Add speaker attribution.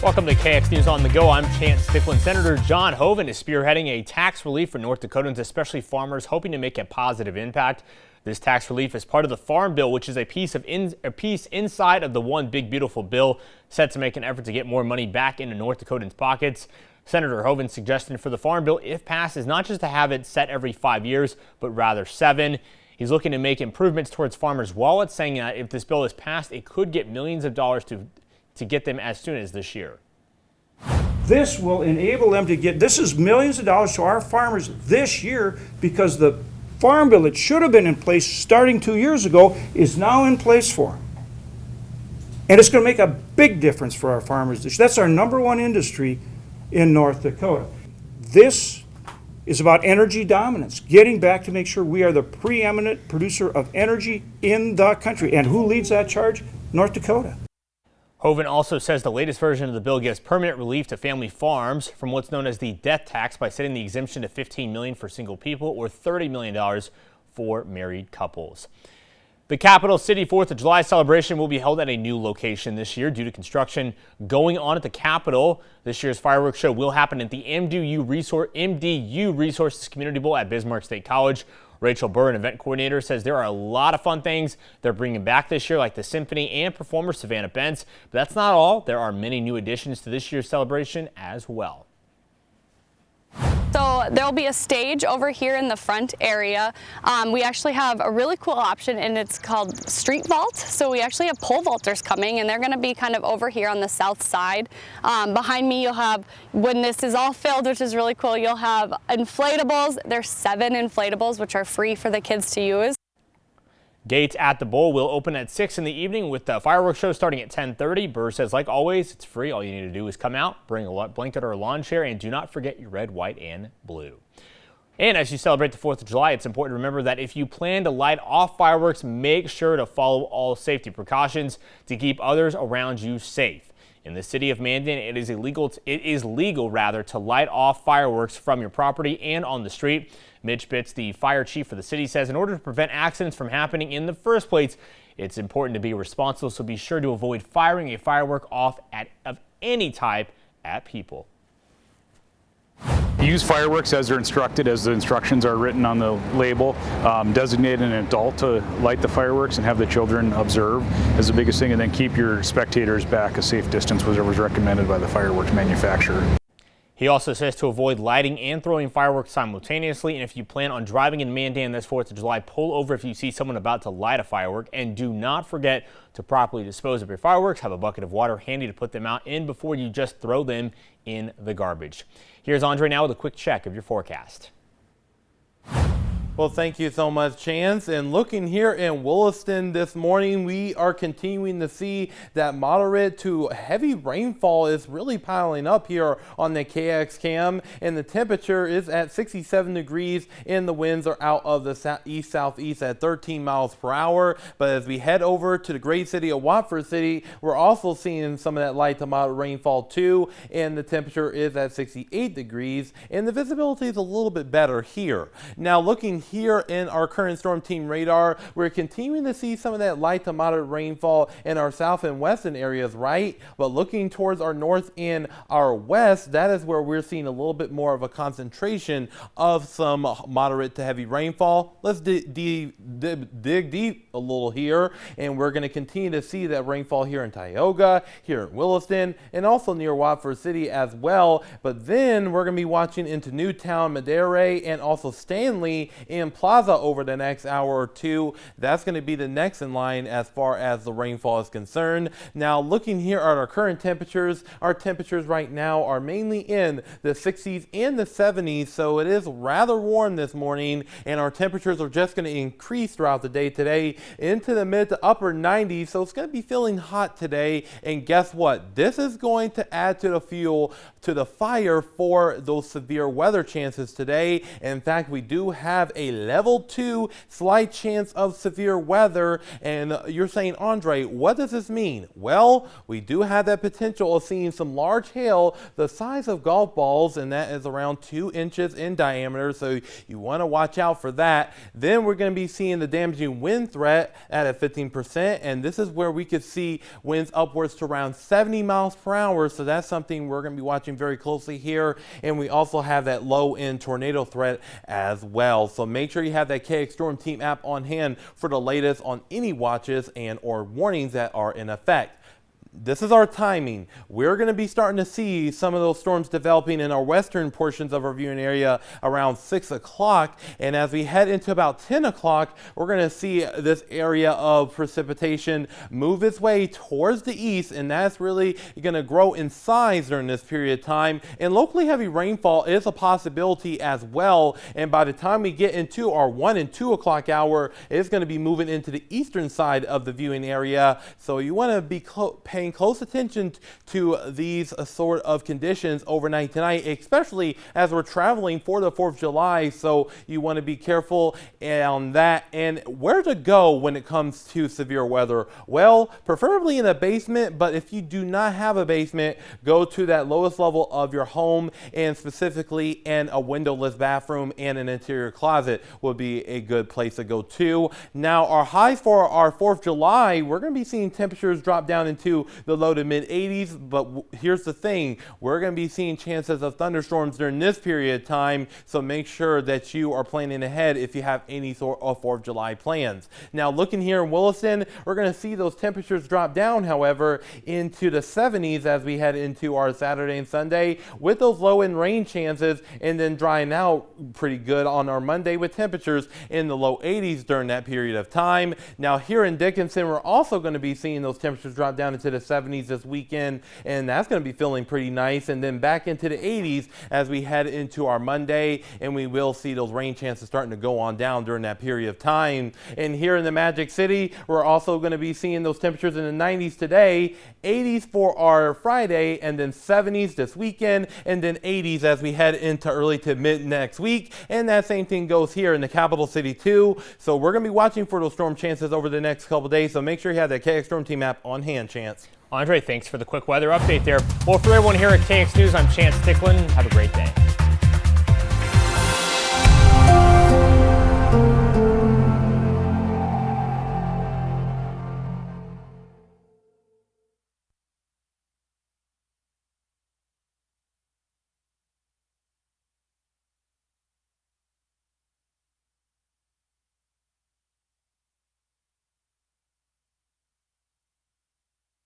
Speaker 1: Welcome to KX News on the Go. I'm Chance Strickland. Senator John Hoeven is spearheading a tax relief for North Dakotans, especially farmers, hoping to make a positive impact. This tax relief is part of the Farm Bill, which is a piece inside of the One Big Beautiful Bill, set to make an effort to get more money back into North Dakotans' pockets. Senator Hoeven's suggestion for the Farm Bill, if passed, is not just to have it set every 5 years, but rather 7. He's looking to make improvements towards farmers' wallets, saying that if this bill is passed, it could get millions of dollars to get them as soon as this year.
Speaker 2: This will enable them to get, this is millions of dollars to our farmers this year, because the Farm Bill that should have been in place starting 2 years ago is now in place for them. And it's going to make a big difference for our farmers this year. That's our #1 industry in North Dakota. This is about energy dominance, getting back to make sure we are the preeminent producer of energy in the country. And who leads that charge? North Dakota.
Speaker 1: Hoeven also says the latest version of the bill gives permanent relief to family farms from what's known as the death tax by setting the exemption to $15 million for single people or $30 million for married couples. The capital city 4th of July celebration will be held at a new location this year due to construction going on at the Capitol. This year's fireworks show will happen at the MDU Resources Community Bowl at Bismarck State College. Rachel Burr, an event coordinator, says there are a lot of fun things they're bringing back this year, like the symphony and performer Savannah Bentz. But that's not all. There are many new additions to this year's celebration as well.
Speaker 3: So there'll be a stage over here in the front area. We actually have a really cool option, and it's called Street Vault. So we actually have pole vaulters coming, and they're going to be kind of over here on the south side. Behind me, you'll have, when this is all filled, which is really cool, you'll have inflatables. There's 7 inflatables, which are free for the kids to use.
Speaker 1: Gates at the bowl will open at 6 in the evening with the fireworks show starting at 10:30. Burr says, like always, it's free. All you need to do is come out, bring a blanket or a lawn chair, and do not forget your red, white, and blue. And as you celebrate the 4th of July, it's important to remember that if you plan to light off fireworks, make sure to follow all safety precautions to keep others around you safe. In the city of Mandan, it is legal to light off fireworks from your property and on the street. Mitch Bitts, the fire chief for the city, says in order to prevent accidents from happening in the first place, it's important to be responsible, so be sure to avoid firing a firework off of any type at people.
Speaker 4: Use fireworks as they're instructed, as the instructions are written on the label. Designate an adult to light the fireworks and have the children observe is the biggest thing, and then keep your spectators back a safe distance, whatever is recommended by the fireworks manufacturer.
Speaker 1: He also says to avoid lighting and throwing fireworks simultaneously, and if you plan on driving in Mandan this 4th of July, pull over if you see someone about to light a firework, and do not forget to properly dispose of your fireworks. Have a bucket of water handy to put them out in before you just throw them in the garbage. Here's Andre now with a quick check of your forecast.
Speaker 5: Well, thank you so much, Chance. And looking here in Williston this morning, we are continuing to see that moderate to heavy rainfall is really piling up here on the KX cam, and the temperature is at 67 degrees and the winds are out of the east-southeast at 13 miles per hour. But as we head over to the great city of Watford City, we're also seeing some of that light to moderate rainfall too, and the temperature is at 68 degrees and the visibility is a little bit better here. Now looking here in our current storm team radar, we're continuing to see some of that light to moderate rainfall in our south and western areas, right? But looking towards our north and our west, that is where we're seeing a little bit more of a concentration of some moderate to heavy rainfall. Let's dig deep a little here, and we're going to continue to see that rainfall here in Tioga, here in Williston, and also near Watford City as well. But then we're going to be watching into Newtown, Madera, and also Stanley and Plaza over the next hour or two. That's going to be the next in line as far as the rainfall is concerned. Now looking here at our current temperatures, our temperatures right now are mainly in the 60s and the 70s, so it is rather warm this morning, and our temperatures are just going to increase throughout the day today into the mid to upper 90s, so it's going to be feeling hot today. And guess what? This is going to add to the fuel to the fire for those severe weather chances today. In fact, we do have a a level 2 slight chance of severe weather. And you're saying, Andre, what does this mean? Well, we do have that potential of seeing some large hail the size of golf balls, and that is around 2 inches in diameter, so you want to watch out for that. Then we're going to be seeing the damaging wind threat at a 15%, and this is where we could see winds upwards to around 70 miles per hour, so that's something we're going to be watching very closely here. And we also have that low end tornado threat as well, so make sure you have that KX Storm Team app on hand for the latest on any watches and or warnings that are in effect. This is our timing. We're going to be starting to see some of those storms developing in our western portions of our viewing area around 6 o'clock. And as we head into about 10 o'clock, we're going to see this area of precipitation move its way towards the east. And that's really going to grow in size during this period of time. And locally heavy rainfall is a possibility as well. And by the time we get into our 1 and 2 o'clock hour, it's going to be moving into the eastern side of the viewing area. So you want to be paying close attention to these sort of conditions overnight tonight, especially as we're traveling for the 4th of July. So you want to be careful on that. And where to go when it comes to severe weather? Well, preferably in a basement, but if you do not have a basement, go to that lowest level of your home, and specifically in a windowless bathroom and an interior closet would be a good place to go to. Now, our highs for our 4th of July, we're going to be seeing temperatures drop down into the low to mid 80s, but here's the thing, we're going to be seeing chances of thunderstorms during this period of time, so make sure that you are planning ahead if you have any sort of 4th of July plans. Now, looking here in Williston, we're going to see those temperatures drop down, however, into the 70s as we head into our Saturday and Sunday with those low end rain chances, and then drying out pretty good on our Monday with temperatures in the low 80s during that period of time. Now, here in Dickinson, we're also going to be seeing those temperatures drop down into the 70s this weekend, and that's going to be feeling pretty nice, and then back into the 80s as we head into our Monday, and we will see those rain chances starting to go on down during that period of time. And here in the Magic City, we're also going to be seeing those temperatures in the 90s today, 80s for our Friday, and then 70s this weekend, and then 80s as we head into early to mid next week. And that same thing goes here in the capital city too. So we're going to be watching for those storm chances over the next couple days, so make sure you have that KX Storm Team app on hand, Chance.
Speaker 1: Andre, thanks for the quick weather update there. Well, for everyone here at KX News, I'm Chance Strickland. Have a great day.